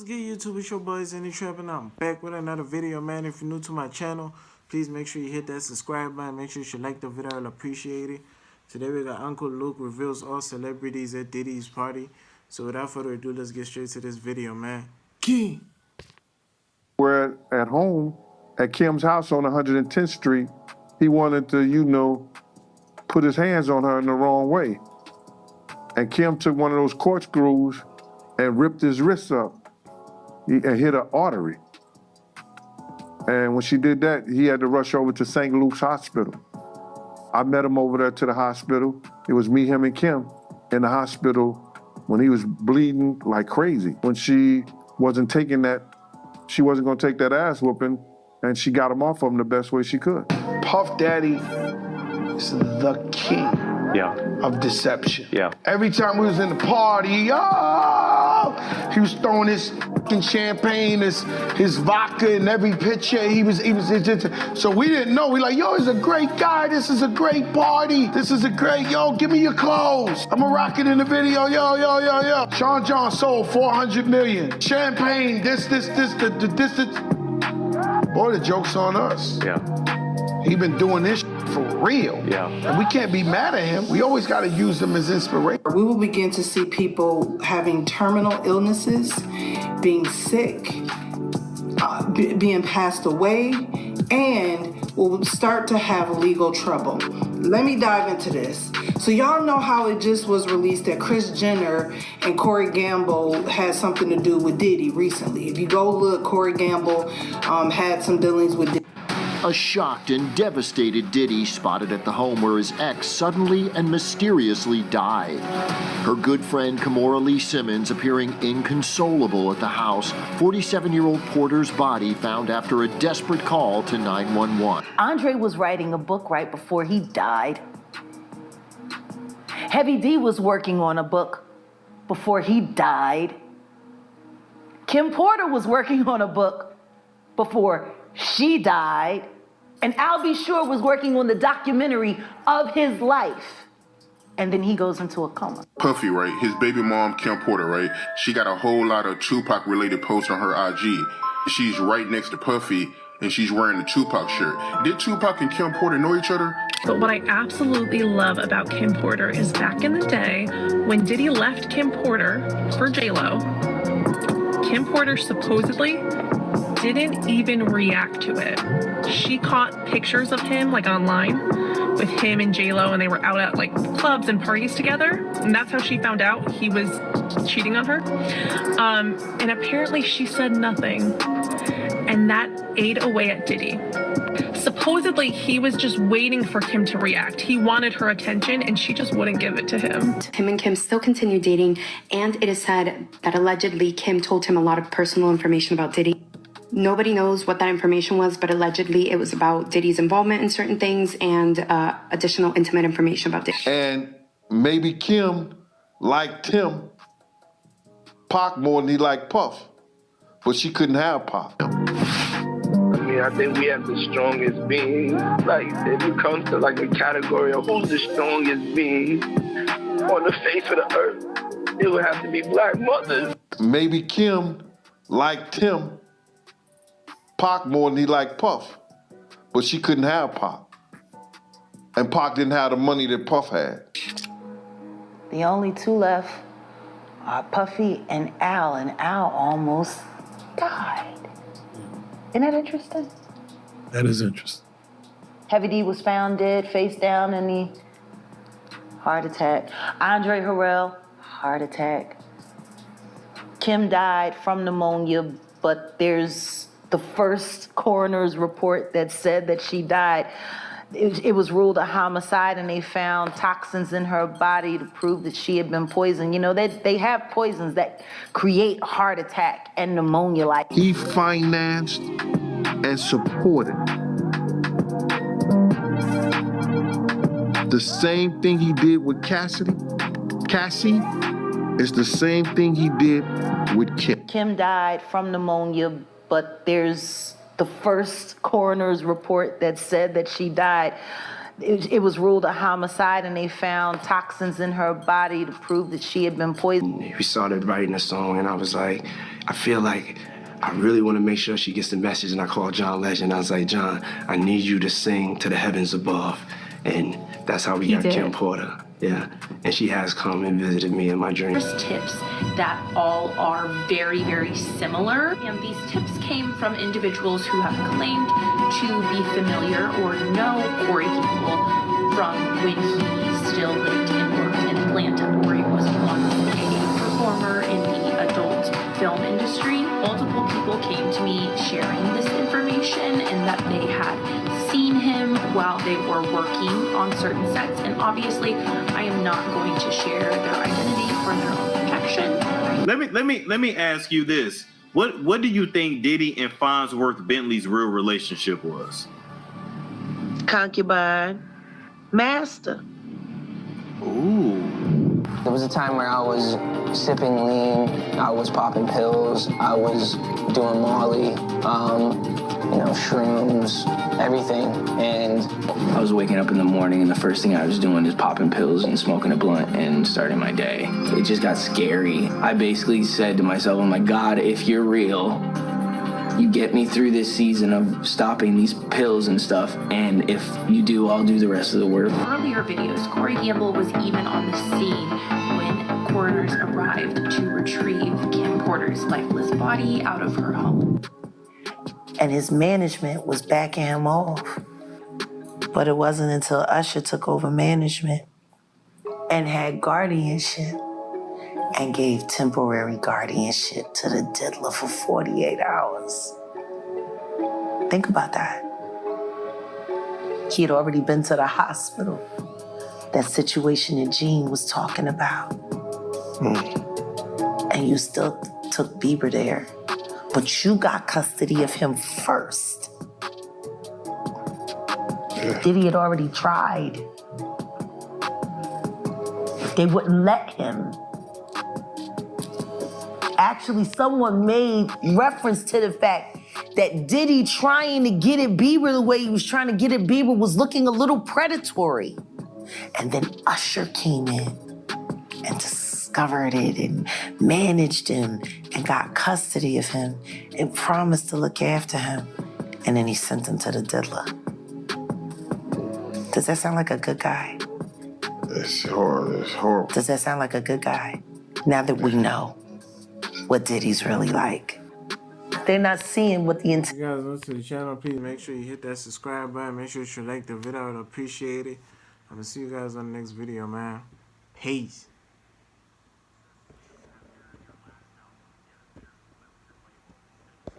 good, YouTube? It's your boy Xenny and I'm back with another video, man. If you're new to my channel, please make sure you hit that subscribe button. Make sure you like the video, I'll appreciate it. Today we got Uncle Luke reveals all celebrities at Diddy's party. So without further ado, let's get straight to this video, man. King. We're at home at Kim's house on 110th Street. He wanted to, put his hands on her in the wrong way. And Kim took one of those corkscrews and ripped his wrists up and hit an artery. And when she did that, he had to rush over to St. Luke's Hospital. I met him over there to the hospital. It was me, him, and Kim in the hospital when he was bleeding like crazy. When she wasn't taking that, she wasn't gonna take that ass whooping, and she got him off of him the best way she could. Puff Daddy is the king of deception. Yeah. Every time we was in the party, he was throwing his fucking champagne, his vodka in every picture. He was so we didn't know. We like, yo, he's a great guy. This is a great party. This is a great, yo, give me your clothes. I'ma rock it in the video, yo. Sean John sold 400 million. Champagne, this. Boy, the joke's on us. Yeah. He been doing this for real. Yeah. And we can't be mad at him. We always got to use him as inspiration. We will begin to see people having terminal illnesses, being sick, being passed away, and will start to have legal trouble. Let me dive into this. So y'all know how it just was released that Kris Jenner and Corey Gamble had something to do with Diddy recently. If you go look, Corey Gamble had some dealings with Diddy. A shocked and devastated Diddy spotted at the home where his ex suddenly and mysteriously died. Her good friend Kimora Lee Simmons appearing inconsolable at the house. 47-year-old Porter's body found after a desperate call to 911. Andre was writing a book right before he died. Heavy D was working on a book before he died. Kim Porter was working on a book before she died. And Al B. Sure was working on the documentary of his life. And then he goes into a coma. Puffy, right? His baby mom, Kim Porter, right? She got a whole lot of Tupac-related posts on her IG. She's right next to Puffy, and she's wearing the Tupac shirt. Did Tupac and Kim Porter know each other? But what I absolutely love about Kim Porter is back in the day, when Diddy left Kim Porter for J-Lo, Kim Porter supposedly didn't even react to it. She caught pictures of him, like online, with him and J-Lo, and they were out at like clubs and parties together. And that's how she found out he was cheating on her. And apparently she said nothing. And that ate away at Diddy. Supposedly, he was just waiting for Kim to react. He wanted her attention, and she just wouldn't give it to him. Him and Kim still continue dating, and it is said that allegedly Kim told him a lot of personal information about Diddy. Nobody knows what that information was, but allegedly it was about Diddy's involvement in certain things and additional intimate information about Diddy. And maybe Kim liked him, Pac, more than he liked Puff, but she couldn't have Pac. I think we have the strongest being. Like, if it comes to like a category of who's the strongest being on the face of the earth, it would have to be Black mothers. Maybe Kim liked him, Pac, more than he liked Puff, but she couldn't have Pac. And Pac didn't have the money that Puff had. The only two left are Puffy and Al almost died. Isn't that interesting? That is interesting. Heavy D was found dead, face down in the heart attack. Andre Harrell, heart attack. Kim died from pneumonia, but there's the first coroner's report that said that she died. It was ruled a homicide, and they found toxins in her body to prove that she had been poisoned. You know, they have poisons that create heart attack and pneumonia. Like he financed and supported the same thing he did with Cassie is the same thing he did with Kim. Kim died from pneumonia, but there's the first coroner's report that said that she died. it was ruled a homicide, and they found toxins in her body to prove that she had been poisoned. We started writing a song, and I was like, I feel like I really want to make sure she gets the message. And I called John Legend. I was like, John, I need you to sing to the heavens above. And that's how we got Kim Porter. Yeah, and she has come and visited me in my dreams. There's tips that all are very, very similar, and these tips came from individuals who have claimed to be familiar or know Corey Gamble from when he still lived and worked in Atlanta, where he was once a performer in the adult film industry. Multiple people came to me sharing this information and that they had seen him while they were working on certain sets, and obviously I am not going to share their identity for their own protection. Let me ask you this. What do you think Diddy and Farnsworth Bentley's real relationship was? Concubine, master. Ooh. There was a time where I was sipping lean, I was popping pills, I was doing Molly, shrooms, everything. And I was waking up in the morning, and the first thing I was doing is popping pills and smoking a blunt and starting my day. It just got scary. I basically said to myself, oh my God, if you're real, you get me through this season of stopping these pills and stuff, and if you do, I'll do the rest of the work. Earlier videos, Corey Gamble was even on the scene when coroners arrived to retrieve Kim Porter's lifeless body out of her home. And his management was backing him off. But it wasn't until Usher took over management and had guardianship and gave temporary guardianship to the diddler for 48 hours. Think about that. He had already been to the hospital. That situation that Gene was talking about. And you still took Bieber there. But you got custody of him first. Diddy had already tried. They wouldn't let him. Actually, someone made reference to the fact that Diddy trying to get at Bieber the way he was trying to get at Bieber was looking a little predatory. And then Usher came in and discovered it and managed him and got custody of him and promised to look after him. And then he sent him to the diddler. Does that sound like a good guy? It's horrible. It's horrible. Does that sound like a good guy? Now that we know what Diddy's really like. They're not seeing what the If you guys new to the channel, please make sure you hit that subscribe button. Make sure you like the video. I would appreciate it. I'm going to see you guys on the next video, man. Peace.